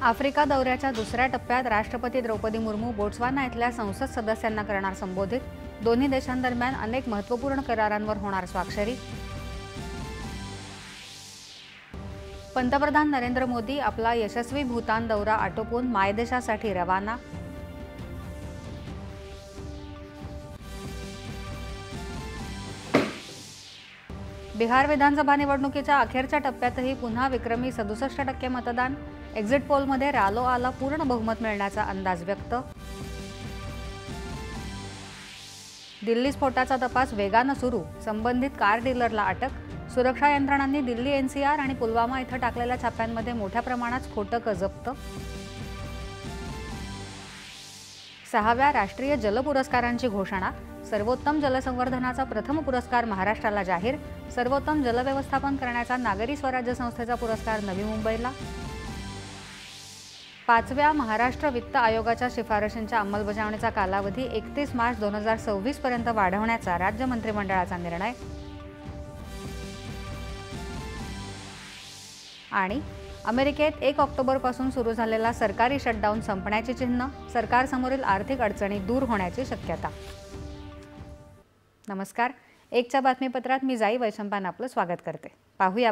Africa दौऱ्याच्या दुसऱ्या टप्प्यात राष्ट्रपती द्रौपदी मुर्मू बोट्सवाना इथल्या संसद सदस्यांना करणार संबोधित। दोन्ही देशांदरम्यान अनेक महत्त्वपूर्ण करारांवर होणार स्वाक्षरी। पंतप्रधान नरेंद्र मोदी आपला यशस्वी भूतान दौरा आटोपून मायदेशासाठी रवाना। बिहार विधानसभा निवडणुकीच्या अखेरच्या टप्प्यातही पुन्हा विक्रमी 67% मतदान। एक्झिट पोलमध्ये रालोआला पूर्ण बहुमत मिळण्याचा अंदाज व्यक्त। दिल्ली स्फोटाचा तपास वेगानं सुरू, संबंधित कार डीलरला अटक। सुरक्षा यंत्रणांनी दिल्ली एनसीआर आणि पुलवामा इथं टाकलेल्या छाप्यांमध्ये मोठ्या प्रमाणात स्फोटकं जप्त। 6व्या राष्ट्रीय जल पुरस्कारांची घोषणा। सर्वोत्तम जलसंवर्धनाचा प्रथम पुरस्कार महाराष्ट्राला जाहीर। सर्वोत्तम जलव्यवस्थापन करण्याचा नागरी स्वराज्य संस्थेचा पुरस्कार नवी मुंबईला। 5व्या महाराष्ट्र वित्त आयोगाच्या शिफारशींच्या अंमलबजावणीचा कालावधी 31 मार्च 2026 पर्यंत वाढवण्याचा राज्य मंत्रिमंडळाचा निर्णय। आणि अमेरिकेत 1 ऑक्टोबरपासून सुरू झालेला सरकारी शटडाऊन संपण्याची चिन्ह, सरकारसमोरील आर्थिक अडचणी दूर होण्याची शक्यता। नमस्कार, एकच्या बातमीपत्रात मी जाई वैशंपान आपलं स्वागत करते। पाहूया